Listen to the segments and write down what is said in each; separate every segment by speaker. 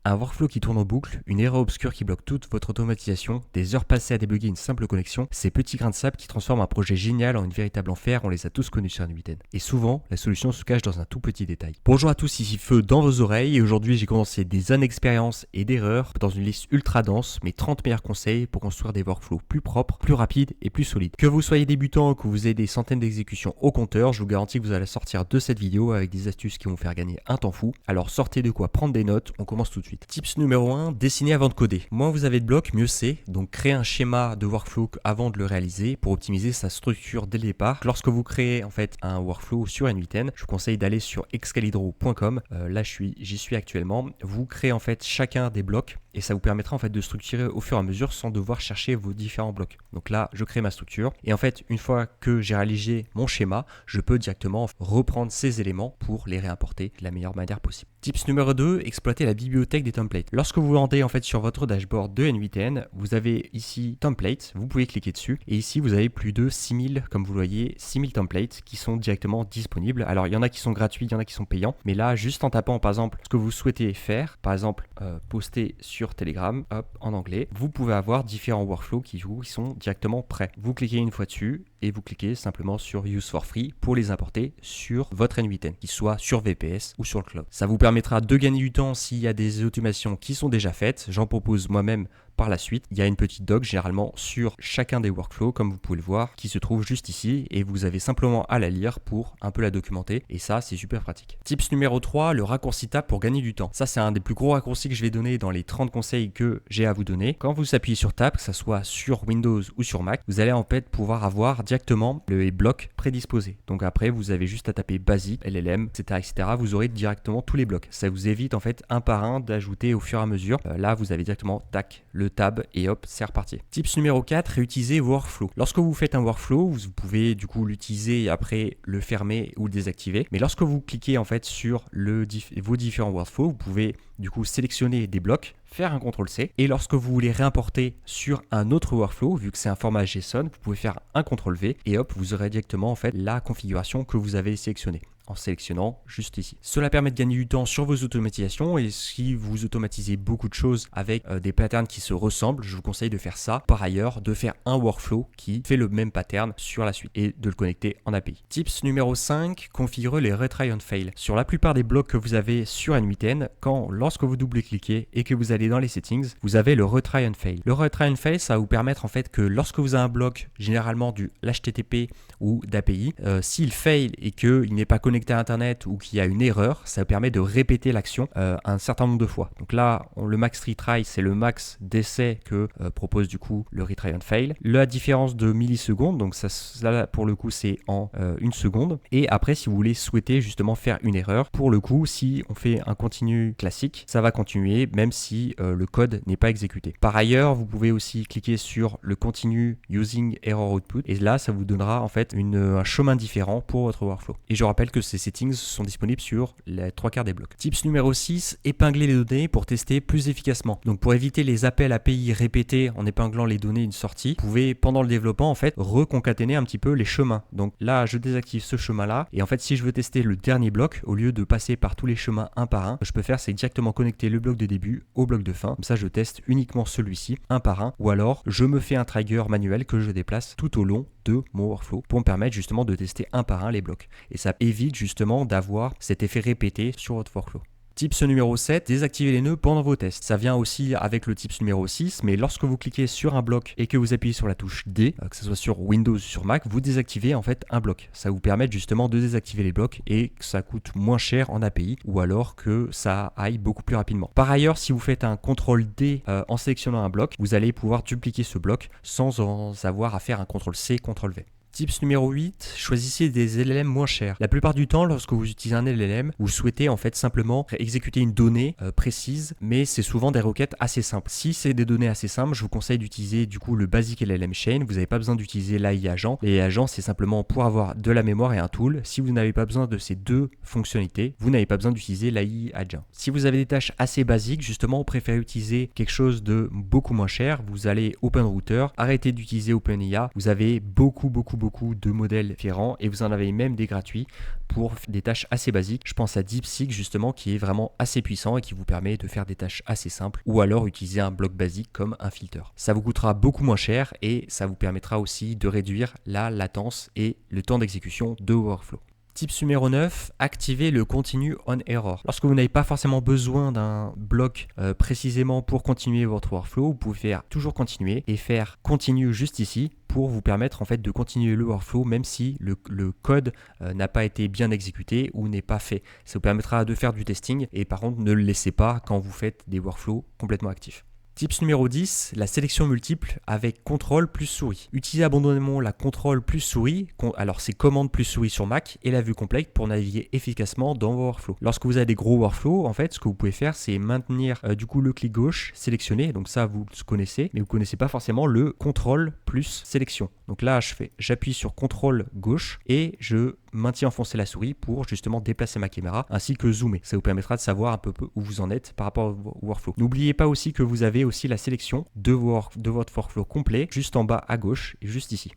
Speaker 1: Un workflow qui tourne en boucle, une erreur obscure qui bloque toute votre automatisation, des heures passées à débugger une simple connexion, ces petits grains de sable qui transforment un projet génial en une véritable enfer, on les a tous connus sur N8N. Et souvent, la solution se cache dans un tout petit détail. Bonjour à tous, ici Feu dans vos oreilles et aujourd'hui j'ai condensé des années d'expérience et d'erreurs dans une liste ultra dense, mes 30 meilleurs conseils pour construire des workflows plus propres, plus rapides et plus solides. Que vous soyez débutant ou que vous ayez des centaines d'exécutions au compteur, je vous garantis que vous allez sortir de cette vidéo avec des astuces qui vont vous faire gagner un temps fou. Alors sortez de quoi prendre des notes, on commence tout de suite. Tips numéro 1, dessiner avant de coder. Moins vous avez de blocs, mieux c'est. Donc créez un schéma de workflow avant de le réaliser pour optimiser sa structure dès le départ. Lorsque vous créez en fait un workflow sur N8N, je vous conseille d'aller sur excalibro.com. Là j'y suis actuellement. Vous créez en fait chacun des blocs et ça vous permettra en fait de structurer au fur et à mesure sans devoir chercher vos différents blocs. Donc là, je crée ma structure et en fait, une fois que j'ai réalisé mon schéma, je peux directement reprendre ces éléments pour les réimporter de la meilleure manière possible. Tips numéro 2, exploiter la bibliothèque des templates. Lorsque vous rendez en fait sur votre dashboard de N8N, vous avez ici templates, vous pouvez cliquer dessus et ici vous avez plus de 6000, comme vous le voyez, 6000 templates qui sont directement disponibles. Alors il y en a qui sont gratuits, il y en a qui sont payants, mais là juste en tapant par exemple ce que vous souhaitez faire, par exemple poster sur Telegram, en anglais, vous pouvez avoir différents workflows qui sont directement prêts. Vous cliquez une fois dessus et vous cliquez simplement sur Use for Free pour les importer sur votre N8N, qu'il soit sur VPS ou sur le cloud. Ça vous permettra de gagner du temps s'il y a des automations qui sont déjà faites. J'en propose moi-même par la suite. Il y a une petite doc généralement sur chacun des workflows, comme vous pouvez le voir, qui se trouve juste ici et vous avez simplement à la lire pour un peu la documenter et ça, c'est super pratique. Tips numéro 3, le raccourci tab pour gagner du temps. Ça, c'est un des plus gros raccourcis que je vais donner dans les 30 conseils que j'ai à vous donner. Quand vous appuyez sur tab, que ce soit sur Windows ou sur Mac, vous allez en fait pouvoir avoir directement les blocs prédisposés. Donc après, vous avez juste à taper basique, LLM, etc. Vous aurez directement tous les blocs. Ça vous évite en fait un par un d'ajouter au fur et à mesure. Là, vous avez directement tac, le tab et hop, c'est reparti. Tips numéro 4, réutiliser workflow. Lorsque vous faites un workflow, vous pouvez du coup l'utiliser et après le fermer ou le désactiver. Mais lorsque vous cliquez en fait sur vos différents workflows, vous pouvez du coup sélectionner des blocs, faire un CTRL-C et lorsque vous voulez réimporter sur un autre workflow, vu que c'est un format JSON, vous pouvez faire un CTRL-V et hop, vous aurez directement en fait la configuration que vous avez sélectionnée en sélectionnant juste ici. Cela permet de gagner du temps sur vos automatisations et si vous automatisez beaucoup de choses avec des patterns qui se ressemblent, je vous conseille de faire ça. Par ailleurs, de faire un workflow qui fait le même pattern sur la suite et de le connecter en API. Tips numéro 5, configurer les retry and fail. Sur la plupart des blocs que vous avez sur N8N, lorsque vous double-cliquez et que vous allez dans les settings, vous avez le retry and fail. Le retry and fail, ça va vous permettre en fait que lorsque vous avez un bloc, généralement du HTTP ou d'API, s'il fail et qu'il n'est pas connecté à Internet ou qu'il y a une erreur, ça permet de répéter l'action un certain nombre de fois. Donc là, le max retry, c'est le max d'essai que propose du coup le retry and fail. La différence de millisecondes, donc ça pour le coup, c'est en une seconde. Et après, si vous souhaitez justement faire une erreur, pour le coup, si on fait un continu classique, ça va continuer même si le code n'est pas exécuté. Par ailleurs, vous pouvez aussi cliquer sur le continue using error output et là, ça vous donnera en fait un chemin différent pour votre workflow. Et je rappelle que ces settings sont disponibles sur les 3/4 des blocs. Tips numéro 6, épingler les données pour tester plus efficacement. Donc pour éviter les appels API répétés en épinglant les données d'une sortie, vous pouvez pendant le développement en fait reconcaténer un petit peu les chemins. Donc là, je désactive ce chemin-là et en fait si je veux tester le dernier bloc, au lieu de passer par tous les chemins un par un, ce que je peux faire c'est directement connecter le bloc de début au bloc de fin. Comme ça, je teste uniquement celui-ci un par un ou alors je me fais un trigger manuel que je déplace tout au long de mon workflow pour me permettre justement de tester un par un les blocs. Et ça évite justement d'avoir cet effet répété sur votre workflow. Tips numéro 7, désactiver les nœuds pendant vos tests. Ça vient aussi avec le tips numéro 6, mais lorsque vous cliquez sur un bloc et que vous appuyez sur la touche D, que ce soit sur Windows ou sur Mac, vous désactivez en fait un bloc. Ça vous permet justement de désactiver les blocs et que ça coûte moins cher en API ou alors que ça aille beaucoup plus rapidement. Par ailleurs, si vous faites un CTRL-D en sélectionnant un bloc, vous allez pouvoir dupliquer ce bloc sans avoir à faire un CTRL-C, CTRL-V. Tips numéro 8, choisissez des LLM moins chers. La plupart du temps, lorsque vous utilisez un LLM, vous souhaitez en fait simplement exécuter une donnée précise, mais c'est souvent des requêtes assez simples. Si c'est des données assez simples, je vous conseille d'utiliser du coup le basic LLM Chain. Vous n'avez pas besoin d'utiliser l'AI agent. L'AI agent, c'est simplement pour avoir de la mémoire et un tool. Si vous n'avez pas besoin de ces deux fonctionnalités, vous n'avez pas besoin d'utiliser l'AI agent. Si vous avez des tâches assez basiques, justement, vous préférez utiliser quelque chose de beaucoup moins cher. Vous allez OpenRouter, arrêtez d'utiliser OpenIA. Vous avez beaucoup beaucoup de modèles différents et vous en avez même des gratuits pour des tâches assez basiques. Je pense à DeepSeek justement qui est vraiment assez puissant et qui vous permet de faire des tâches assez simples ou alors utiliser un bloc basique comme un filter. Ça vous coûtera beaucoup moins cher et ça vous permettra aussi de réduire la latence et le temps d'exécution de vos workflows. Tips numéro 9, activez le continue on error. Lorsque vous n'avez pas forcément besoin d'un bloc précisément pour continuer votre workflow, vous pouvez faire toujours continuer et faire continue juste ici pour vous permettre en fait de continuer le workflow même si le code n'a pas été bien exécuté ou n'est pas fait. Ça vous permettra de faire du testing et par contre ne le laissez pas quand vous faites des workflows complètement actifs. Tips numéro 10, la sélection multiple avec CTRL plus souris. Utilisez abondamment la CTRL plus souris, alors c'est commande plus souris sur Mac et la vue complète pour naviguer efficacement dans vos workflows. Lorsque vous avez des gros workflows, en fait, ce que vous pouvez faire, c'est maintenir du coup le clic gauche, sélectionner, donc ça vous le connaissez, mais vous ne connaissez pas forcément le CTRL plus sélection. Donc là, j'appuie sur CTRL gauche et je maintiens enfoncé la souris pour justement déplacer ma caméra ainsi que zoomer. Ça vous permettra de savoir un peu où vous en êtes par rapport au workflow. N'oubliez pas aussi que vous avez aussi la sélection de votre workflow complet juste en bas à gauche et juste ici.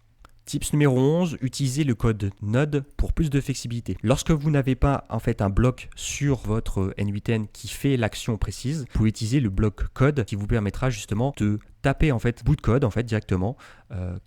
Speaker 1: Tips numéro 11, utilisez le code Node pour plus de flexibilité. Lorsque vous n'avez pas en fait un bloc sur votre N8N qui fait l'action précise, vous pouvez utiliser le bloc code qui vous permettra justement de taper en fait bout de code en fait directement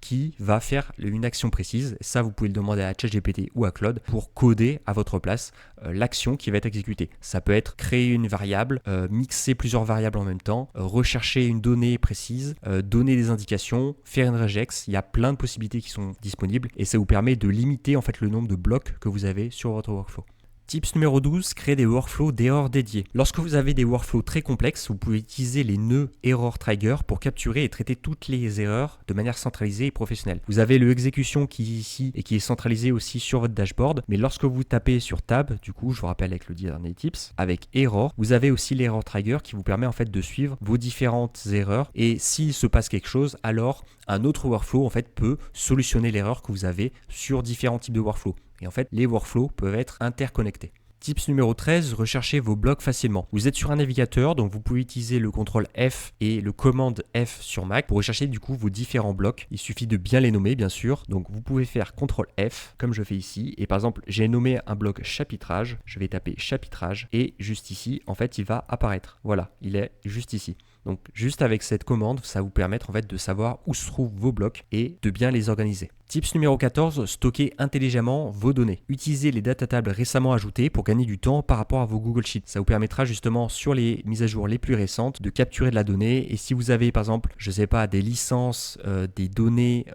Speaker 1: qui va faire une action précise. Ça, vous pouvez le demander à ChatGPT ou à Claude pour coder à votre place l'action qui va être exécutée. Ça peut être créer une variable, mixer plusieurs variables en même temps, rechercher une donnée précise, donner des indications, faire une regex. Il y a plein de possibilités qui sont disponibles et ça vous permet de limiter en fait le nombre de blocs que vous avez sur votre workflow. Tips numéro 12, créer des workflows d'erreurs dédiés. Lorsque vous avez des workflows très complexes, vous pouvez utiliser les nœuds Error Trigger pour capturer et traiter toutes les erreurs de manière centralisée et professionnelle. Vous avez le exécution qui est ici et qui est centralisé aussi sur votre dashboard, mais lorsque vous tapez sur Tab, du coup, je vous rappelle avec le dernier tips, avec Error, vous avez aussi l'Error Trigger qui vous permet en fait de suivre vos différentes erreurs et s'il se passe quelque chose, alors un autre workflow en fait peut solutionner l'erreur que vous avez sur différents types de workflows. Et en fait, les workflows peuvent être interconnectés. Tips numéro 13, recherchez vos blocs facilement. Vous êtes sur un navigateur, donc vous pouvez utiliser le CTRL F et le commande F sur Mac pour rechercher du coup vos différents blocs. Il suffit de bien les nommer, bien sûr. Donc vous pouvez faire CTRL F, comme je fais ici. Et par exemple, j'ai nommé un bloc chapitrage. Je vais taper chapitrage et juste ici, en fait, il va apparaître. Voilà, il est juste ici. Donc juste avec cette commande, ça va vous permettre en fait de savoir où se trouvent vos blocs et de bien les organiser. Tips numéro 14, stocker intelligemment vos données. Utilisez les data tables récemment ajoutées pour gagner du temps par rapport à vos Google Sheets. Ça vous permettra justement sur les mises à jour les plus récentes de capturer de la donnée. Et si vous avez par exemple, je ne sais pas, des licences, des données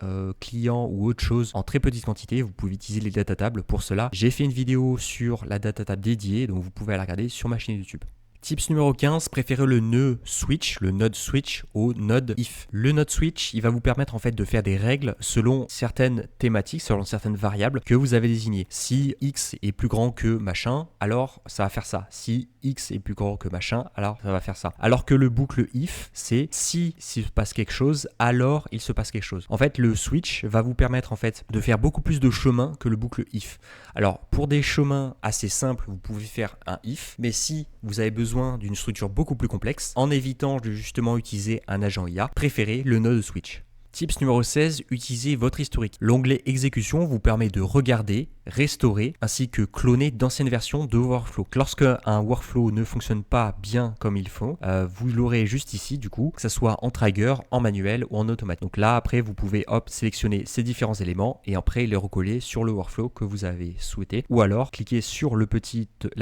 Speaker 1: clients ou autre chose en très petite quantité, vous pouvez utiliser les data tables pour cela. J'ai fait une vidéo sur la data table dédiée, donc vous pouvez la regarder sur ma chaîne YouTube. Tips numéro 15, préférez le nœud switch, le node switch au node if. Le node switch, il va vous permettre en fait de faire des règles selon certaines thématiques, selon certaines variables que vous avez désignées. Si x est plus grand que machin, alors ça va faire ça. Si x est plus grand que machin, alors ça va faire ça. Alors que le boucle if, c'est si s'il se passe quelque chose, alors il se passe quelque chose. En fait, le switch va vous permettre en fait de faire beaucoup plus de chemins que le boucle if. Alors, pour des chemins assez simples, vous pouvez faire un if, mais si vous avez besoin d'une structure beaucoup plus complexe, en évitant de justement utiliser un agent IA, préférez le node switch. Tips numéro 16, utilisez votre historique. L'onglet exécution vous permet de regarder, restaurer, ainsi que cloner d'anciennes versions de workflow. Lorsque un workflow ne fonctionne pas bien comme il faut, vous l'aurez juste ici du coup, que ce soit en trigger, en manuel ou en automatique. Donc là après vous pouvez sélectionner ces différents éléments et après les recoller sur le workflow que vous avez souhaité ou alors cliquer sur la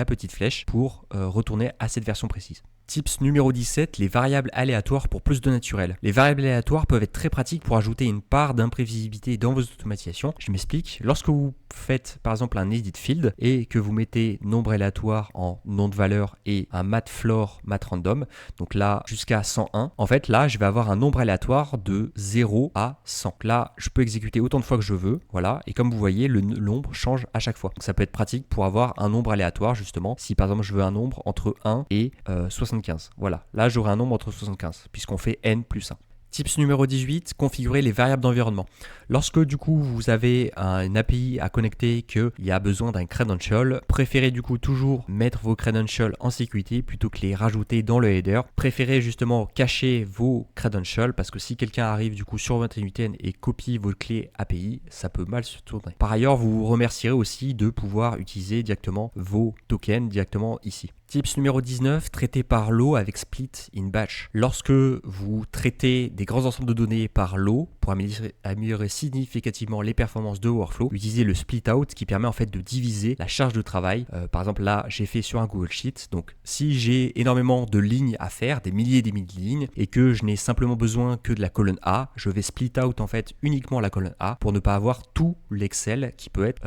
Speaker 1: petite flèche pour retourner à cette version précise. Tips numéro 17, les variables aléatoires pour plus de naturel. Les variables aléatoires peuvent être très pratiques pour ajouter une part d'imprévisibilité dans vos automatisations. Je m'explique. Lorsque vous faites par exemple un edit field et que vous mettez nombre aléatoire en nom de valeur et un mat floor, mat random, donc là jusqu'à 101, en fait là je vais avoir un nombre aléatoire de 0 à 100. Là je peux exécuter autant de fois que je veux, voilà, et comme vous voyez le nombre change à chaque fois. Donc ça peut être pratique pour avoir un nombre aléatoire justement, si par exemple je veux un nombre entre 1 et 75. Voilà, là j'aurai un nombre entre 75 puisqu'on fait n plus 1. Tips numéro 18, configurer les variables d'environnement. Lorsque du coup vous avez une API à connecter qu'il y a besoin d'un credential, préférez du coup toujours mettre vos credentials en sécurité plutôt que les rajouter dans le header. Préférez justement cacher vos credentials parce que si quelqu'un arrive du coup sur votre NVTN et copie vos clés API, ça peut mal se tourner. Par ailleurs, vous vous remercierez aussi de pouvoir utiliser directement vos tokens directement ici. Tips numéro 19, traiter par lot avec split in batch. Lorsque vous traitez des grands ensembles de données par lot pour améliorer significativement les performances de workflow, utilisez le split out qui permet en fait de diviser la charge de travail. Par exemple là, j'ai fait sur un Google Sheet. Donc si j'ai énormément de lignes à faire, des milliers et des milliers de lignes, et que je n'ai simplement besoin que de la colonne A, je vais split out en fait uniquement la colonne A pour ne pas avoir tout l'Excel qui peut être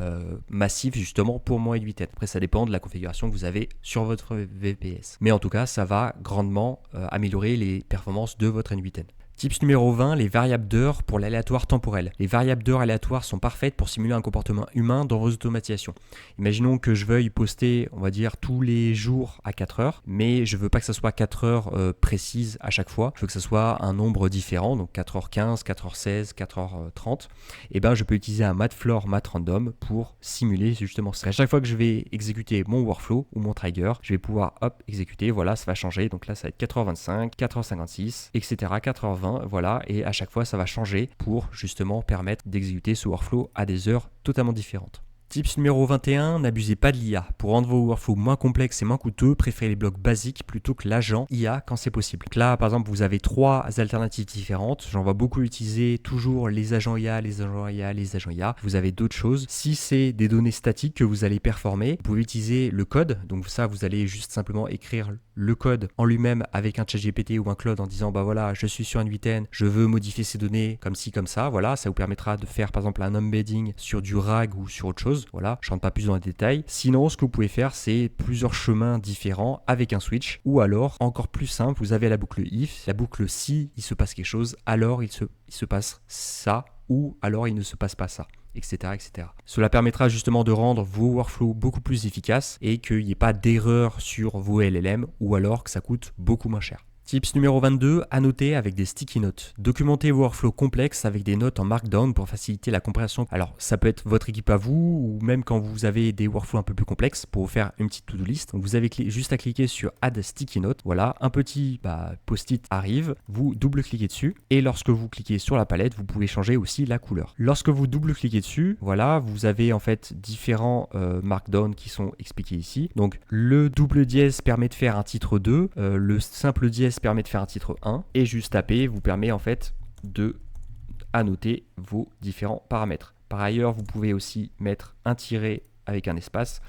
Speaker 1: massif justement pour mon NVTN. Après ça dépend de la configuration que vous avez sur votre VPS. Mais en tout cas, ça va grandement améliorer les performances de votre NVTN. Tips numéro 20, les variables d'heures pour l'aléatoire temporel. Les variables d'heures aléatoires sont parfaites pour simuler un comportement humain dans vos automatisations. Imaginons que je veuille poster, on va dire, tous les jours à 4 heures, mais je ne veux pas que ça soit 4 heures précises à chaque fois. Je veux que ça soit un nombre différent, donc 4h15, 4h16, 4h30. Et ben, je peux utiliser un matfloor matrandom pour simuler justement ça. À chaque fois que je vais exécuter mon workflow ou mon trigger, je vais pouvoir exécuter, voilà, ça va changer. Donc là, ça va être 4h25, 4h56, etc., 4h20. Voilà, et à chaque fois ça va changer pour justement permettre d'exécuter ce workflow à des heures totalement différentes. Tips numéro 21, n'abusez pas de l'IA. Pour rendre vos workflows moins complexes et moins coûteux, préférez les blocs basiques plutôt que l'agent IA quand c'est possible. Donc là, par exemple, vous avez 3 alternatives différentes. J'en vois beaucoup utiliser toujours les agents IA, les agents IA, les agents IA. Vous avez d'autres choses. Si c'est des données statiques que vous allez performer, vous pouvez utiliser le code. Donc ça, vous allez juste simplement écrire le code en lui-même avec un ChatGPT ou un Claude en disant bah voilà, je suis sur NVTN, je veux modifier ces données comme ci, comme ça. Voilà, ça vous permettra de faire par exemple un embedding sur du RAG ou sur autre chose. Voilà, je ne rentre pas plus dans les détails. Sinon, ce que vous pouvez faire, c'est plusieurs chemins différents avec un switch. Ou alors, encore plus simple, vous avez la boucle if, la boucle si il se passe quelque chose, alors il se passe ça, ou alors il ne se passe pas ça, etc., etc. Cela permettra justement de rendre vos workflows beaucoup plus efficaces et qu'il n'y ait pas d'erreur sur vos LLM ou alors que ça coûte beaucoup moins cher. Tips numéro 22, annoter avec des sticky notes. Documentez vos workflows complexes avec des notes en Markdown pour faciliter la compréhension. Alors, ça peut être votre équipe à vous ou même quand vous avez des workflows un peu plus complexes pour vous faire une petite to-do list. Donc, vous avez juste à cliquer sur Add Sticky Note. Voilà, un petit post-it arrive, vous double-cliquez dessus et lorsque vous cliquez sur la palette, vous pouvez changer aussi la couleur. Lorsque vous double-cliquez dessus, voilà, vous avez en fait différents Markdown qui sont expliqués ici. Donc, le double dièse permet de faire un titre 2, le simple dièse permet de faire un titre 1 et juste taper vous permet en fait de annoter vos différents paramètres. Par ailleurs, vous pouvez aussi mettre un tiret avec un espace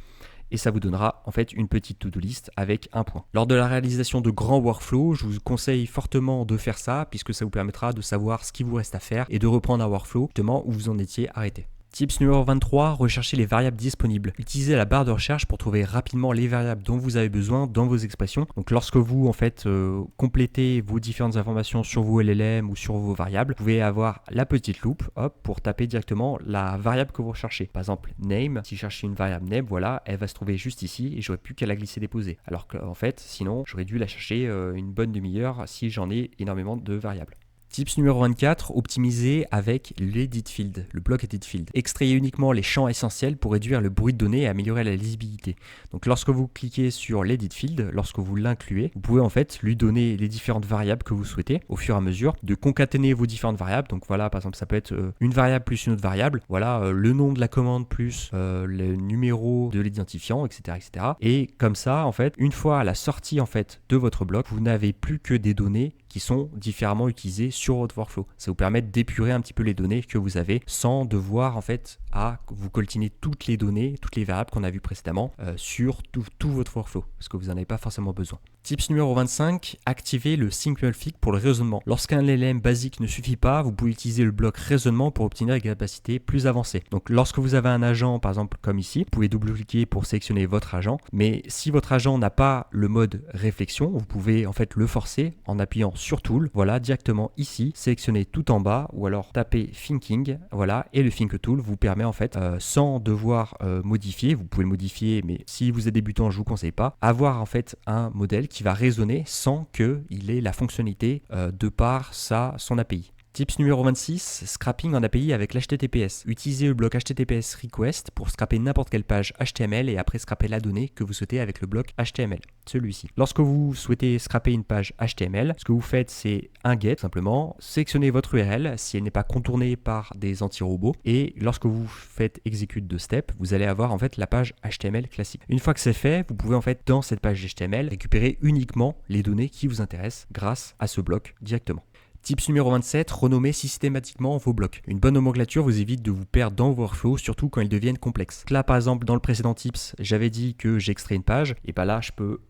Speaker 1: et ça vous donnera en fait une petite to-do list avec un point. Lors de la réalisation de grands workflows, je vous conseille fortement de faire ça puisque ça vous permettra de savoir ce qui vous reste à faire et de reprendre un workflow justement où vous en étiez arrêté. Tips numéro 23, recherchez les variables disponibles. Utilisez la barre de recherche pour trouver rapidement les variables dont vous avez besoin dans vos expressions. Donc lorsque vous en fait complétez vos différentes informations sur vos LLM ou sur vos variables, vous pouvez avoir la petite loupe pour taper directement la variable que vous recherchez. Par exemple, name, si je cherche une variable name, voilà, elle va se trouver juste ici et j'aurais plus qu'à la glisser déposer. Alors qu'en fait, sinon, j'aurais dû la chercher une bonne demi-heure si j'en ai énormément de variables. Tips numéro 24, optimiser avec l'edit field, le bloc edit field. Extrayez uniquement les champs essentiels pour réduire le bruit de données et améliorer la lisibilité. Donc lorsque vous cliquez sur l'edit field, lorsque vous l'incluez, vous pouvez en fait lui donner les différentes variables que vous souhaitez au fur et à mesure de concaténer vos différentes variables. Donc voilà, par exemple, ça peut être une variable plus une autre variable. Voilà, le nom de la commande plus le numéro de l'identifiant, etc., etc. Et comme ça, en fait, une fois à la sortie en fait de votre bloc, vous n'avez plus que des données qui sont différemment utilisées sur votre workflow. Ça vous permet d'épurer un petit peu les données que vous avez sans devoir en fait à vous coltiner toutes les données, toutes les variables qu'on a vues précédemment sur tout votre workflow parce que vous n'en avez pas forcément besoin. Tips numéro 25, activez le SimpleFig pour le raisonnement. Lorsqu'un LLM basique ne suffit pas, vous pouvez utiliser le bloc raisonnement pour obtenir des capacités plus avancées. Donc lorsque vous avez un agent, par exemple comme ici, vous pouvez double-cliquer pour sélectionner votre agent. Mais si votre agent n'a pas le mode réflexion, vous pouvez en fait le forcer en appuyant sur Tool. Voilà, directement ici, sélectionnez tout en bas ou alors tapez Thinking. Voilà, et le Think Tool vous permet en fait, sans devoir modifier, vous pouvez le modifier, mais si vous êtes débutant, je vous conseille pas, avoir en fait un modèle qui va résonner sans qu'il ait la fonctionnalité de par son API. Tips numéro 26, scrapping en API avec l'HTTPS. Utilisez le bloc HTTPS request pour scraper n'importe quelle page HTML et après scraper la donnée que vous souhaitez avec le bloc HTML, celui-ci. Lorsque vous souhaitez scraper une page HTML, ce que vous faites c'est un get simplement, sélectionnez votre URL si elle n'est pas contournée par des anti-robots et lorsque vous faites execute de step, vous allez avoir en fait la page HTML classique. Une fois que c'est fait, vous pouvez en fait dans cette page HTML récupérer uniquement les données qui vous intéressent grâce à ce bloc directement. Tips numéro 27, renommez systématiquement vos blocs. Une bonne nomenclature vous évite de vous perdre dans vos workflows, surtout quand ils deviennent complexes. Là par exemple dans le précédent tips, j'avais dit que j'extrais une page, et bien là je peux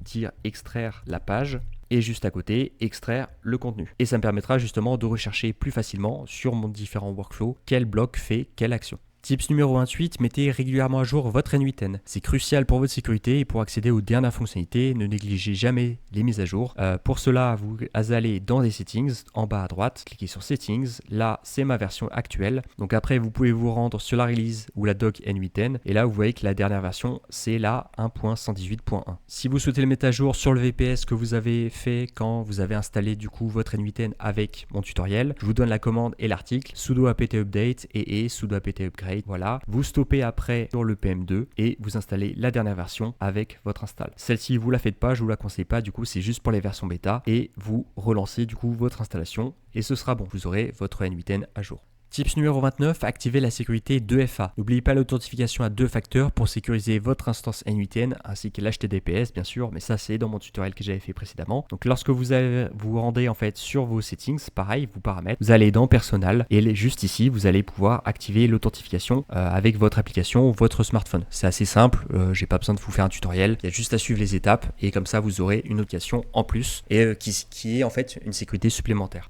Speaker 1: dire extraire la page, et juste à côté, extraire le contenu. Et ça me permettra justement de rechercher plus facilement sur mon différent workflow quel bloc fait quelle action. Tips numéro 28, mettez régulièrement à jour votre N8N. C'est crucial pour votre sécurité et pour accéder aux dernières fonctionnalités, ne négligez jamais les mises à jour. Pour cela, vous allez dans les settings, en bas à droite, cliquez sur settings. Là, c'est ma version actuelle. Donc après, vous pouvez vous rendre sur la release ou la doc N8N. Et là, vous voyez que la dernière version, c'est la 1.118.1. Si vous souhaitez le mettre à jour sur le VPS que vous avez fait quand vous avez installé du coup votre N8N avec mon tutoriel, je vous donne la commande et l'article, sudo apt update et sudo apt upgrade. Voilà, vous stoppez après sur le PM2 et vous installez la dernière version avec votre install. Celle-ci, vous la faites pas, je vous la conseille pas, du coup c'est juste pour les versions bêta et vous relancez du coup votre installation et ce sera bon, vous aurez votre N8N à jour. Tips numéro 29, activez la sécurité 2FA. N'oubliez pas l'authentification à 2 facteurs pour sécuriser votre instance N8N ainsi que l'HTTPS bien sûr, mais ça c'est dans mon tutoriel que j'avais fait précédemment. Donc lorsque vous rendez en fait sur vos settings, pareil, vos paramètres, vous allez dans Personal et juste ici vous allez pouvoir activer l'authentification avec votre application ou votre smartphone. C'est assez simple, j'ai pas besoin de vous faire un tutoriel, il y a juste à suivre les étapes et comme ça vous aurez une notification en plus et qui est en fait une sécurité supplémentaire.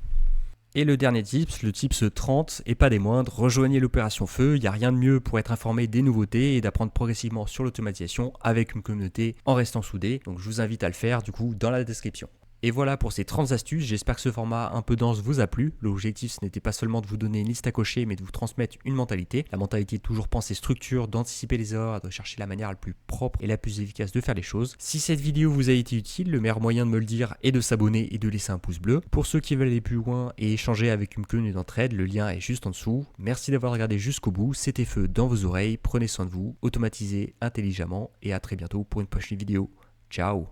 Speaker 1: Et le dernier tips, le tips 30 et pas des moindres, rejoignez l'opération Feu, il n'y a rien de mieux pour être informé des nouveautés et d'apprendre progressivement sur l'automatisation avec une communauté en restant soudé. Donc je vous invite à le faire du coup dans la description. Et voilà pour ces 30 astuces, j'espère que ce format un peu dense vous a plu. L'objectif ce n'était pas seulement de vous donner une liste à cocher mais de vous transmettre une mentalité. La mentalité est toujours penser structure, d'anticiper les erreurs, de chercher la manière la plus propre et la plus efficace de faire les choses. Si cette vidéo vous a été utile, le meilleur moyen de me le dire est de s'abonner et de laisser un pouce bleu. Pour ceux qui veulent aller plus loin et échanger avec une communauté d'entraide, le lien est juste en dessous. Merci d'avoir regardé jusqu'au bout, c'était Feu dans vos oreilles, prenez soin de vous, automatisez intelligemment et à très bientôt pour une prochaine vidéo. Ciao.